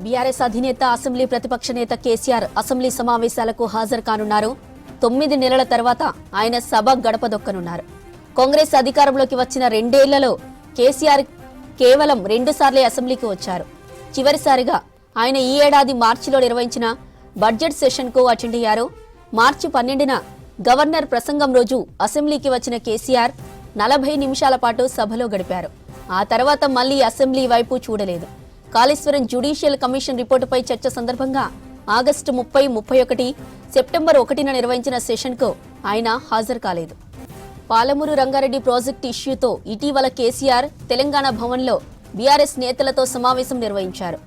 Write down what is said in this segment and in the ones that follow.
BRS అధినేత assembly ప్రతిపక్ష నేత కేసీఆర్ అసెంబ్లీ సమావేశాలకు హాజరు కానున్నారు. 9 నెలల తర్వాత ఆయన సభ గడప దొక్కనున్నారు. కాంగ్రెస్ అధికారంలోకి వచ్చిన 2 ఏళ్లలో కేసీఆర్ కేవలం 2 సార్లే అసెంబ్లీకి వచ్చారు. చివరిసారిగా ఆయన ఈ ఏడాది మార్చిలో నిర్వహించిన బడ్జెట్ సెషన్కు అటెండ్ అయ్యారు. మార్చి 12న గవర్నర్ ప్రసంగం రోజు అసెంబ్లీకి వచ్చిన కేసీఆర్ 40 నిమిషాల పాటు సభలో గడిపారు. ఆ తర్వాత మళ్లీ అసెంబ్లీ వైపు చూడలేదు. కాళేశ్వరం జ్యుడిషియల్ కమిషన్ రిపోర్టుపై చర్చ సందర్భంగా ఆగస్టు 30, 31, సెప్టెంబర్ 1న నిర్వహించిన సెషన్కు ఆయన హాజరు కాలేదు. పాలమూరు రంగారెడ్డి ప్రాజెక్టు ఇష్యూతో ఇటీవల కేసీఆర్ తెలంగాణ భవన్లో బీఆర్ఎస్ నేతలతో సమావేశం నిర్వహించారు.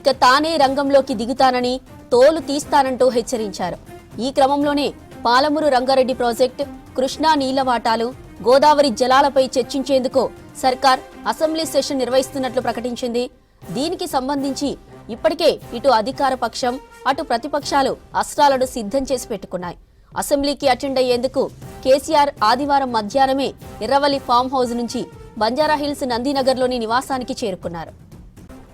ఇక తానే రంగంలోకి దిగుతానని, తోలు తీస్తానంటూ హెచ్చరించారు. ఈ క్రమంలోనే పాలమూరు రంగారెడ్డి ప్రాజెక్టు, కృష్ణా నీళ్ల వాటాలు, గోదావరి జలాలపై చర్చించేందుకు సర్కార్ అసెంబ్లీ సెషన్ నిర్వహిస్తున్నట్లు ప్రకటించింది. దీనికి సంబంధించి ఇప్పటికే ఇటు అధికార పక్షం, అటు ప్రతిపక్షాలు అస్త్రాలను సిద్ధం చేసి పెట్టుకున్నాయి. అసెంబ్లీకి అటెండ్ అయ్యేందుకు కేసీఆర్ ఆదివారం మధ్యాహ్నమే ఎర్రవల్లి ఫామ్ హౌస్ నుంచి బంజారాహిల్స్ నందినగర్లోని నివాసానికి చేరుకున్నారు.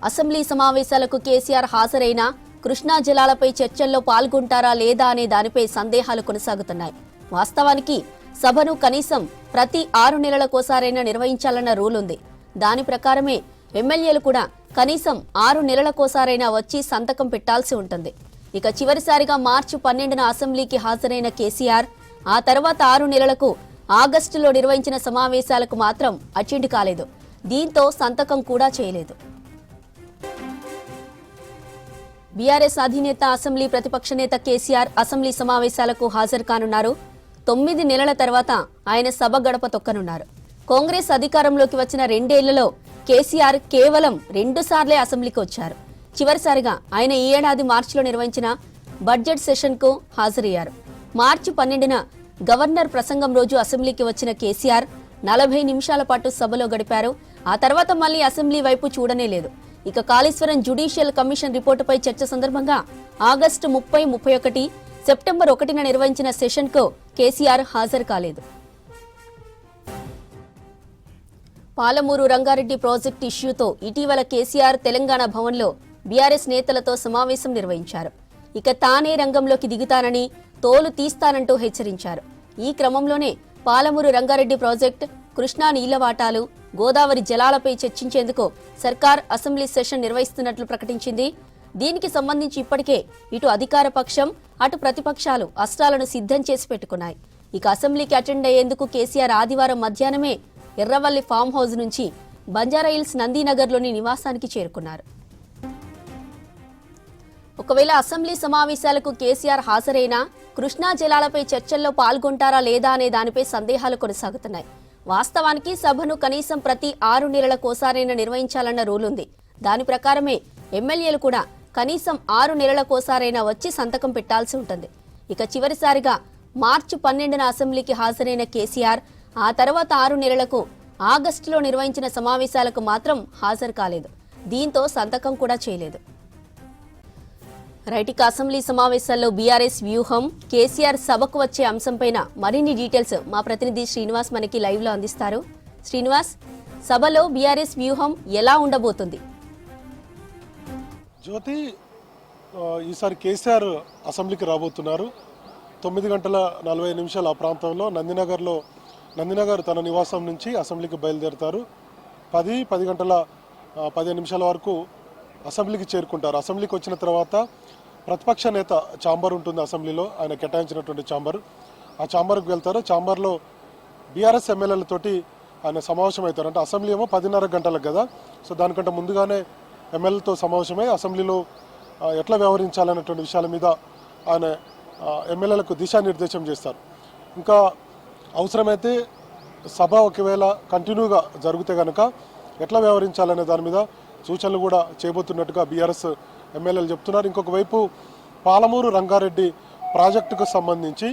అసెంబ్లీ సమావేశాలకు కేసీఆర్ హాజరైనా కృష్ణా జలాలపై చర్చల్లో పాల్గొంటారా లేదా అనే దానిపై సందేహాలు కొనసాగుతున్నాయి. వాస్తవానికి సభను కనీసం ప్రతి 6 నెలలకోసారైనా నిర్వహించాలన్న రూల్ ఉంది. దాని ప్రకారమే ఎమ్మెల్యేలు కూడా కనీసం 6 నెలలకోసారైనా వచ్చి సంతకం పెట్టాల్సి ఉంటుంది. ఇక చివరిసారిగా మార్చి 12న అసెంబ్లీకి హాజరైన కేసీఆర్ ఆ తర్వాత 6 నెలలకు ఆగస్టులో నిర్వహించిన సమావేశాలకు మాత్రం అటెండ్ కాలేదు. దీంతో సంతకం కూడా చేయలేదు. బీఆర్ఎస్ అధినేత అసెంబ్లీ ప్రతిపక్ష నేత కేసీఆర్ అసెంబ్లీ సమావేశాలకు హాజరు కానున్నారు. 9 నెలల తర్వాత ఆయన సభ గడప తొక్కనున్నారు. కాంగ్రెస్ అధికారంలోకి వచ్చిన 2 ఏళ్లలో కేసీఆర్ కేవలం 2 సార్లే అసెంబ్లీకి వచ్చారు. చివరిసారిగా ఆయన ఈ ఏడాది మార్చిలో నిర్వహించిన బడ్జెట్ సెషన్కు హాజరయ్యారు. మార్చి 12న గవర్నర్ ప్రసంగం రోజు అసెంబ్లీకి వచ్చిన కేసీఆర్ 40 నిమిషాల పాటు సభలో గడిపారు. ఆ తర్వాత మళ్లీ అసెంబ్లీ వైపు చూడనే లేదు. ఇక కాళేశ్వరం జ్యుడిషియల్ కమిషన్ రిపోర్టుపై చర్చ సందర్భంగా ఆగస్టు 30, 31, సెప్టెంబర్ 1న నిర్వహించిన సెషన్కు కేసీఆర్ హాజరు కాలేదు. పాలమూరు రంగారెడ్డి ప్రాజెక్టు ఇష్యూతో ఇటీవల కేసీఆర్ తెలంగాణ భవన్లో బీఆర్ఎస్ నేతలతో సమావేశం నిర్వహించారు. ఇక తానే రంగంలోకి దిగుతానని, తోలు తీస్తానంటూ హెచ్చరించారు. ఈ క్రమంలోనే పాలమూరు రంగారెడ్డి ప్రాజెక్టు, కృష్ణా నీళ్ల వాటాలు, గోదావరి జలాలపై చర్చించేందుకు సర్కార్ అసెంబ్లీ సెషన్ నిర్వహిస్తున్నట్లు ప్రకటించింది. దీనికి సంబంధించి ఇప్పటికే ఇటు అధికార పక్షం, అటు ప్రతిపక్షాలు అస్త్రాలను సిద్ధం చేసి పెట్టుకున్నాయి. ఇక అసెంబ్లీకి అటెండ్ అయ్యేందుకు కేసీఆర్ ఆదివారం మధ్యాహ్నమే ఎర్రవల్లి ఫామ్ హౌస్ నుంచి బంజారాహిల్స్ నందినగర్లోని నివాసానికి చేరుకున్నారు. ఒకవేళ అసెంబ్లీ సమావేశాలకు కేసీఆర్ హాజరైనా కృష్ణా జలాలపై చర్చల్లో పాల్గొంటారా లేదా అనే దానిపై సందేహాలు కొనసాగుతున్నాయి. వాస్తవానికి సభను కనీసం ప్రతి 6 నెలలకోసారైనా నిర్వహించాలన్న రూల్ ఉంది. దాని ప్రకారమే ఎమ్మెల్యేలు కూడా కనీసం 6 నెలలకోసారైనా వచ్చి సంతకం పెట్టాల్సి ఉంటుంది. ఇక చివరిసారిగా మార్చి 12న అసెంబ్లీకి హాజరైన కేసీఆర్ ఆ తర్వాత 6 నెలలకు ఆగస్టులో నిర్వహించిన సమావేశాలకు మాత్రం హాజరు కాలేదు. దీంతో సంతకం కూడా చేయలేదు. రైట్, ఇక అసెంబ్లీ సమావేశాల్లో బీఆర్ఎస్ వ్యూహం, కేసీఆర్ సభకు వచ్చే అంశంపైన మరిన్ని డీటెయిల్స్ మా ప్రతినిధి శ్రీనివాస్ మనకి లైవ్ లో అందిస్తారు. శ్రీనివాస్, సభలో బీఆర్ఎస్ వ్యూహం ఎలా ఉండబోతుంది? జ్యోతి, ఈసారి కేసీఆర్ అసెంబ్లీకి రాబోతున్నారు. 9 గంటల 40 నిమిషాల ఆ ప్రాంతంలో నందినగర్ తన నివాసం నుంచి అసెంబ్లీకి బయలుదేరుతారు. 10 గంటల 15 నిమిషాల వరకు అసెంబ్లీకి చేరుకుంటారు. అసెంబ్లీకి వచ్చిన తర్వాత ప్రతిపక్ష నేత ఛాంబర్ ఉంటుంది అసెంబ్లీలో, ఆయన కేటాయించినటువంటి ఛాంబర్. ఆ ఛాంబర్కి వెళ్తారు. ఛాంబర్లో బీఆర్ఎస్ ఎమ్మెల్యేలతోటి ఆయన సమావేశం అవుతారు. అంటే అసెంబ్లీ ఏమో 10:30 గంటలకు కదా, సో దానికంటే ముందుగానే ఎమ్మెల్యేలతో సమావేశమై అసెంబ్లీలో ఎట్లా వ్యవహరించాలనేటువంటి విషయాల మీద ఆయన ఎమ్మెల్యేలకు దిశానిర్దేశం చేస్తారు. ఇంకా అవసరమైతే సభ ఒకవేళ కంటిన్యూగా జరిగితే కనుక ఎట్లా వ్యవహరించాలనే దాని మీద సూచనలు కూడా చేయబోతున్నట్టుగా బీఆర్ఎస్ ఎమ్మెల్యేలు చెప్తున్నారు. ఇంకొక వైపు పాలమూరు రంగారెడ్డి ప్రాజెక్టుకు సంబంధించి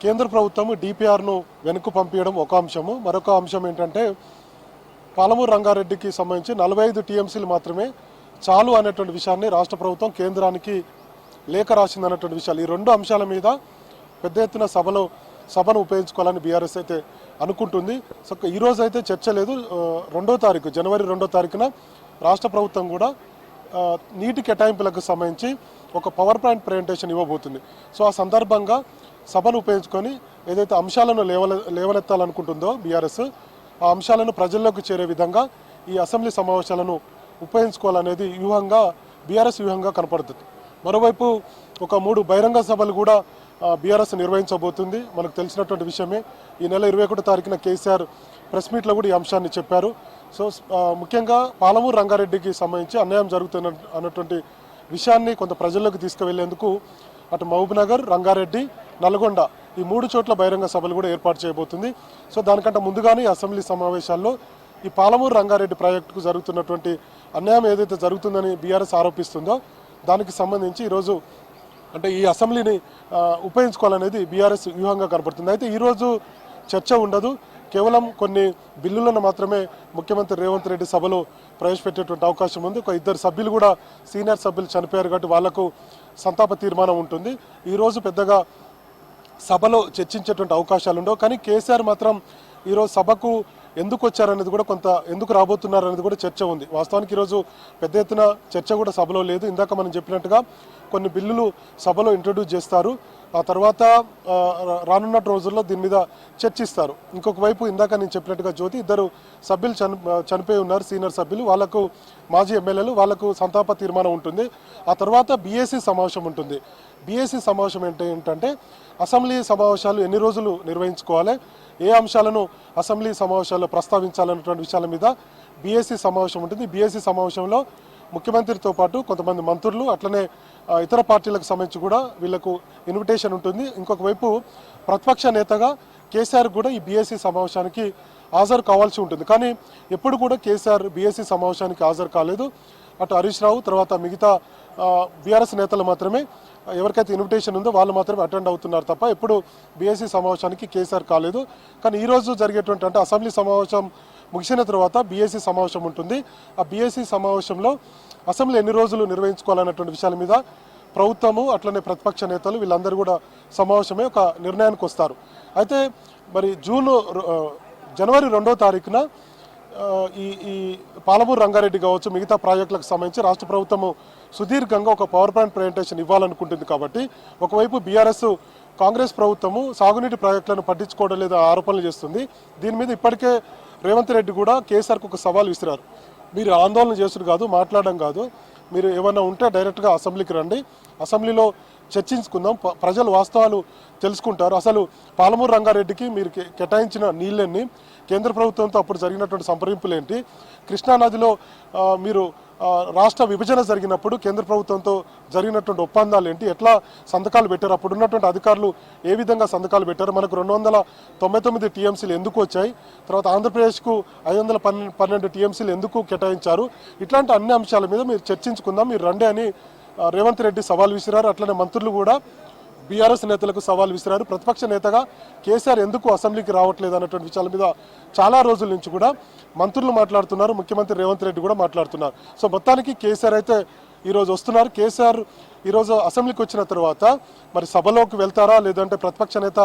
కేంద్ర ప్రభుత్వం డిపిఆర్ను వెనక్కు పంపించడం ఒక అంశము. మరొక అంశం ఏంటంటే పాలమూరు రంగారెడ్డికి సంబంధించి 45 టీఎంసీలు మాత్రమే చాలు అనేటువంటి విషయాన్ని రాష్ట్ర ప్రభుత్వం కేంద్రానికి లేఖ రాసిందన్నటువంటి విషయాలు. ఈ 2 అంశాల మీద పెద్ద ఎత్తున సభను ఉపయోగించుకోవాలని బీఆర్ఎస్ అయితే అనుకుంటుంది. సో ఈరోజు అయితే చర్చ లేదు. జనవరి 2వ తారీఖున రాష్ట్ర ప్రభుత్వం కూడా నీటి కేటాయింపులకు సంబంధించి ఒక పవర్ పాయింట్ ప్రజెంటేషన్ ఇవ్వబోతుంది. సో ఆ సందర్భంగా సభను ఉపయోగించుకొని ఏదైతే అంశాలను లేవనెత్తాలనుకుంటుందో బీఆర్ఎస్, ఆ అంశాలను ప్రజల్లోకి చేరే విధంగా ఈ అసెంబ్లీ సమావేశాలను ఉపయోగించుకోవాలనేది బీఆర్ఎస్ వ్యూహంగా కనపడుతుంది. మరోవైపు ఒక 3 బహిరంగ సభలు కూడా బీఆర్ఎస్ నిర్వహించబోతుంది. మనకు తెలిసినటువంటి విషయమే. ఈ నెల 21వ తారీఖున కేసీఆర్ ప్రెస్ మీట్లో కూడా ఈ అంశాన్ని చెప్పారు. సో ముఖ్యంగా పాలమూరు రంగారెడ్డికి సంబంధించి అన్యాయం జరుగుతున్న అన్నటువంటి విషయాన్ని కొంత ప్రజల్లోకి తీసుకువెళ్లేందుకు అటు మహబూబ్నగర్, రంగారెడ్డి, నల్గొండ ఈ 3 చోట్ల బహిరంగ సభలు కూడా ఏర్పాటు చేయబోతుంది. సో దానికంటే ముందుగానే అసెంబ్లీ సమావేశాల్లో ఈ పాలమూరు రంగారెడ్డి ప్రాజెక్టుకు జరుగుతున్నటువంటి అన్యాయం ఏదైతే జరుగుతుందని బీఆర్ఎస్ ఆరోపిస్తుందో దానికి సంబంధించి ఈరోజు అంటే ఈ అసెంబ్లీని ఉపయోగించుకోవాలనేది బీఆర్ఎస్ వ్యూహంగా కనపడుతుంది. అయితే ఈరోజు చర్చ ఉండదు. కేవలం కొన్ని బిల్లులను మాత్రమే ముఖ్యమంత్రి రేవంత్ రెడ్డి సభలో ప్రవేశపెట్టేటువంటి అవకాశం ఉంది. ఒక 2 సభ్యులు కూడా సీనియర్ సభ్యులు చనిపోయారు కాబట్టి వాళ్లకు సంతాప తీర్మానం ఉంటుంది. ఈరోజు పెద్దగా సభలో చర్చించేటువంటి అవకాశాలు ఉండవు. కానీ కేసీఆర్ మాత్రం ఈరోజు సభకు ఎందుకు వచ్చారనేది కూడా ఎందుకు రాబోతున్నారు అనేది కూడా చర్చ ఉంది. వాస్తవానికి ఈరోజు పెద్ద ఎత్తున చర్చ కూడా సభలో లేదు. ఇందాక మనం చెప్పినట్టుగా కొన్ని బిల్లులు సభలో ఇంట్రడ్యూస్ చేస్తారు. ఆ తర్వాత రానున్న రోజుల్లో దీని మీద చర్చిస్తారు. ఇంకొక వైపు ఇందాక నేను చెప్పినట్టుగా జ్యోతి 2 సభ్యులు చనిపోయి ఉన్నారు, సీనియర్ సభ్యులు. వాళ్లకు మాజీ ఎమ్మెల్యేలు, వాళ్లకు సంతాప తీర్మానం ఉంటుంది. ఆ తర్వాత బీఏసీ సమావేశం ఉంటుంది. బీఏసీ సమావేశం ఏంటంటే అసెంబ్లీ సమావేశాలు ఎన్ని రోజులు నిర్వహించుకోవాలి, ఏ అంశాలను అసెంబ్లీ సమావేశాల్లో ప్రస్తావించాలన్నటువంటి విషయాల మీద బీఏసీ సమావేశం ఉంటుంది. బీఏసీ సమావేశంలో ముఖ్యమంత్రితో పాటు కొంతమంది మంత్రులు అట్లనే ఇతర పార్టీలకు సంబంధించి కూడా వీళ్లకు ఇన్విటేషన్ ఉంటుంది. ఇంకొక వైపు ప్రతిపక్ష నేతగా కేసీఆర్ కూడా ఈ బీఏసీ సమావేశానికి హాజరు కావాల్సి ఉంటుంది. కానీ ఎప్పుడు కూడా కేసీఆర్ బీఏసీ సమావేశానికి హాజరు కాలేదు. అటు హరీష్ రావు తర్వాత మిగతా బీఆర్ఎస్ నేతలు మాత్రమే, ఎవరికైతే ఇన్విటేషన్ ఉందో వాళ్ళు మాత్రమే అటెండ్ అవుతున్నారు తప్ప ఎప్పుడు బీఏసీ సమావేశానికి కేసీఆర్ కాలేదు. కానీ ఈరోజు జరిగేటువంటి అంటే అసెంబ్లీ సమావేశం ముగిసిన తర్వాత బీఏసీ సమావేశం ఉంటుంది. ఆ బీఏసీ సమావేశంలో అసెంబ్లీ ఎన్ని రోజులు నిర్వహించుకోవాలన్నటువంటి విషయాల మీద ప్రభుత్వము అట్లనే ప్రతిపక్ష నేతలు వీళ్ళందరూ కూడా సమావేశమే ఒక నిర్ణయానికి వస్తారు. అయితే మరి జనవరి 2వ తారీఖున ఈ పాలమూరు రంగారెడ్డి కావచ్చు మిగతా ప్రాజెక్టులకు సంబంధించి రాష్ట్ర ప్రభుత్వము సుదీర్ఘంగా ఒక పవర్ పాయింట్ ప్రజెంటేషన్ ఇవ్వాలనుకుంటుంది. కాబట్టి ఒకవైపు బీఆర్ఎస్ కాంగ్రెస్ ప్రభుత్వము సాగునీటి ప్రాజెక్టులను పట్టించుకోవడం లేదా ఆరోపణలు చేస్తుంది. దీని మీద ఇప్పటికే రేవంత్ రెడ్డి కూడా కేసీఆర్కు ఒక సవాల్ విసిరారు. మీరు ఆందోళన చేసుడు కాదు, మాట్లాడడం కాదు, మీరు ఏమన్నా ఉంటే డైరెక్ట్గా అసెంబ్లీకి రండి, అసెంబ్లీలో చర్చించుకుందాం, ప్రజలు వాస్తవాలు తెలుసుకుంటారు. అసలు పాలమూరు రంగారెడ్డికి మీరు కేటాయించిన నీళ్ళన్నీ, కేంద్ర ప్రభుత్వంతో అప్పుడు జరిగినటువంటి సంప్రదింపులు ఏంటి, కృష్ణానదిలో మీరు రాష్ట్ర విభజన జరిగినప్పుడు కేంద్ర ప్రభుత్వంతో జరిగినటువంటి ఒప్పందాలు ఏంటి, ఎట్లా సంతకాలు పెట్టారు, అప్పుడు ఉన్నటువంటి అధికారులు ఏ విధంగా సంతకాలు పెట్టారు, మనకు 299 టీఎంసీలు ఎందుకు వచ్చాయి, తర్వాత ఆంధ్రప్రదేశ్కు 512 టీఎంసీలు ఎందుకు కేటాయించారు, ఇట్లాంటి అన్ని అంశాల మీద మీరు చర్చించుకుందాం, మీరు రండి అని రేవంత్ రెడ్డి సవాల్ విసిరారు. అట్లనే మంత్రులు కూడా బీఆర్ఎస్ నేతలకు సవాల్ విసిరారు. ప్రతిపక్ష నేతగా కేసీఆర్ ఎందుకు అసెంబ్లీకి రావట్లేదు అన్నటువంటి విషయాల మీద చాలా రోజుల నుంచి కూడా మంత్రులు మాట్లాడుతున్నారు, ముఖ్యమంత్రి రేవంత్ రెడ్డి కూడా మాట్లాడుతున్నారు. సో మొత్తానికి కేసీఆర్ అయితే ఈరోజు వస్తున్నారు. కేసీఆర్ ఈరోజు అసెంబ్లీకి వచ్చిన తర్వాత మరి సభలోకి వెళ్తారా లేదంటే ప్రతిపక్ష నేత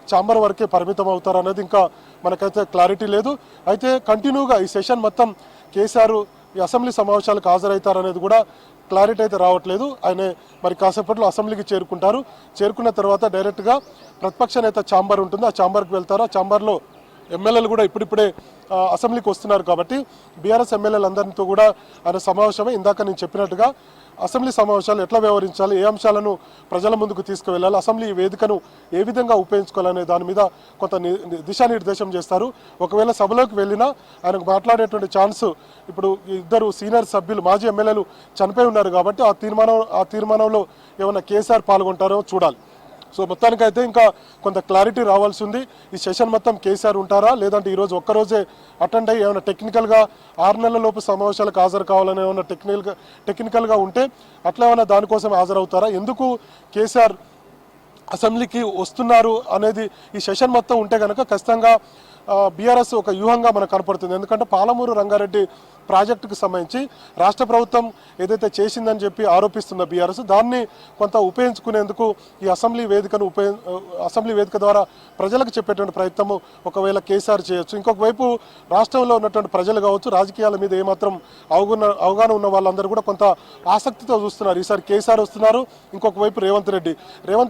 ఛాంబర్ వరకే పరిమితం అవుతారా అనేది ఇంకా మనకైతే క్లారిటీ లేదు. అయితే కంటిన్యూగా ఈ సెషన్ మొత్తం కేసీఆర్ ఈ అసెంబ్లీ సమావేశాలకు హాజరవుతారనేది కూడా క్లారిటీ అయితే రావట్లేదు. ఆయన మరి కాసేపట్లో అసెంబ్లీకి చేరుకుంటారు. చేరుకున్న తర్వాత డైరెక్ట్గా ప్రతిపక్ష నేత ఛాంబర్ ఉంటుంది, ఆ ఛాంబర్కి వెళ్తారు. ఆ ఛాంబర్లో ఎమ్మెల్యేలు కూడా ఇప్పుడిప్పుడే అసెంబ్లీకి వస్తున్నారు కాబట్టి బీఆర్ఎస్ ఎమ్మెల్యేలందరితో కూడా ఆయన సమావేశమే. ఇందాక నేను చెప్పినట్టుగా అసెంబ్లీ సమావేశాలు ఎట్లా వ్యవహరించాలి, ఏ అంశాలను ప్రజల ముందుకు తీసుకువెళ్ళాలి, అసెంబ్లీ వేదికను ఏ విధంగా ఉపయోగించుకోవాలనే దాని మీద కొంత దిశానిర్దేశం చేస్తారు. ఒకవేళ సభలోకి వెళ్ళినా ఆయనకు మాట్లాడేటువంటి ఛాన్స్ ఇప్పుడు 2 సీనియర్ సభ్యులు మాజీ ఎమ్మెల్యేలు చనిపోయి ఉన్నారు కాబట్టి ఆ తీర్మానంలో ఏమైనా కేసీఆర్ పాల్గొంటారో చూడాలి. సో మొత్తానికైతే ఇంకా కొంత క్లారిటీ రావాల్సి ఉంది. ఈ సెషన్ మొత్తం కేసీఆర్ ఉంటారా లేదంటే ఈరోజు ఒక్కరోజే అటెండ్ అయ్యి ఏమైనా టెక్నికల్గా 6 నెలల లోపు సమావేశాలకు హాజరు కావాలని ఏమైనా టెక్నికల్గా ఉంటే అట్లా ఏమైనా దానికోసం హాజరవుతారా, ఎందుకు కేసీఆర్ అసెంబ్లీకి వస్తున్నారు అనేది ఈ సెషన్ మొత్తం ఉంటే కనుక ఖచ్చితంగా బీఆర్ఎస్ ఒక వ్యూహంగా మనకు కనపడుతుంది. ఎందుకంటే పాలమూరు రంగారెడ్డి ప్రాజెక్టుకు సంబంధించి రాష్ట్ర ప్రభుత్వం ఏదైతే చేసిందని చెప్పి ఆరోపిస్తున్న బీఆర్ఎస్ దాన్ని కొంత ఉపయోగించుకునేందుకు ఈ అసెంబ్లీ వేదిక ద్వారా ప్రజలకు చెప్పేటువంటి ప్రయత్నము ఒకవేళ కేసీఆర్ చేయొచ్చు. ఇంకొక వైపు రాష్ట్రంలో ఉన్నటువంటి ప్రజలు కావచ్చు, రాజకీయాల మీద ఏమాత్రం అవగాహన ఉన్న వాళ్ళందరూ కూడా కొంత ఆసక్తితో చూస్తున్నారు. ఈసారి కేసీఆర్ వస్తున్నారు, ఇంకొక వైపు రేవంత్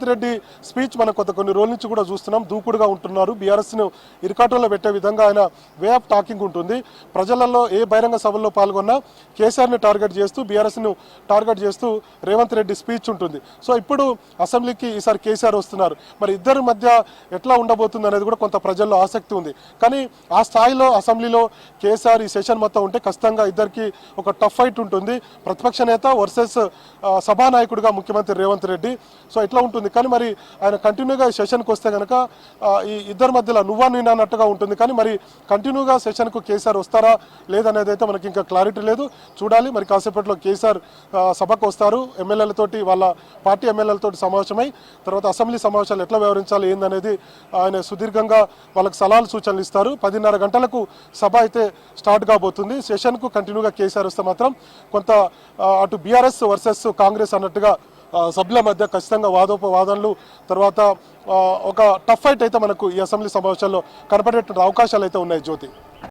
రెడ్డి స్పీచ్ మనం కొన్ని రోజుల నుంచి కూడా చూస్తున్నాం. దూకుడుగా ఉంటున్నారు, బీఆర్ఎస్ను ఇరుకాటంలో పెట్టే విధంగా ఆయన వే ఆఫ్ టాకింగ్ ఉంటుంది. ప్రజలలో ఏ బహిరంగ సభల్లో పాల్గొన్నా కేసీఆర్ని టార్గెట్ చేస్తూ, బీఆర్ఎస్ను టార్గెట్ చేస్తూ రేవంత్ రెడ్డి స్పీచ్ ఉంటుంది. సో ఇప్పుడు అసెంబ్లీకి ఈసారి కేసీఆర్ వస్తున్నారు. మరి ఇద్దరి మధ్య ఎట్లా ఉండబోతుంది అనేది కూడా కొంత ప్రజల్లో ఆసక్తి ఉంది. కానీ ఆ స్థాయిలో అసెంబ్లీలో కేసీఆర్ ఈ సెషన్ మొత్తం ఉంటే ఖచ్చితంగా ఇద్దరికి ఒక టఫ్ ఫైట్ ఉంటుంది. ప్రతిపక్ష నేత వర్సెస్ సభానాయకుడిగా ముఖ్యమంత్రి రేవంత్ రెడ్డి. సో ఇట్లా ఉంటుంది. కానీ మరి ఆయన కంటిన్యూగా ఈ సెషన్కి వస్తే కనుక ఈ ఇద్దరి మధ్యలో నువ్వా నేనా అన్నట్టుగా ఉంటుంది. కానీ మరి కంటిన్యూగా సెషన్కు కేసీఆర్ వస్తారా లేదనేది అయితే మనకి ఇంకా క్లారిటీ లేదు, చూడాలి. మరి కాసేపట్లో కేసీఆర్ సభకు వస్తారు, ఎమ్మెల్యేలతోటి వాళ్ళ పార్టీ ఎమ్మెల్యేలతోటి సమావేశమై తర్వాత అసెంబ్లీ సమావేశాలు ఎట్లా వ్యవహరించాలి ఏందనేది ఆయన సుదీర్ఘంగా వాళ్ళకి సలహాలు సూచనలు ఇస్తారు. 10:30 గంటలకు సభ అయితే స్టార్ట్ కాబోతుంది. సెషన్కు కంటిన్యూగా కేసీఆర్ వస్తే మాత్రం కొంత అటు బీఆర్ఎస్ వర్సెస్ కాంగ్రెస్ అన్నట్టుగా సభ్యుల మధ్య ఖచ్చితంగా వాదోపవాదనలు తర్వాత ఒక టఫ్ ఫైట్ అయితే మనకు ఈ అసెంబ్లీ సమావేశాల్లో కనపడేటువంటి అవకాశాలు అయితే ఉన్నాయి. జ్యోతి.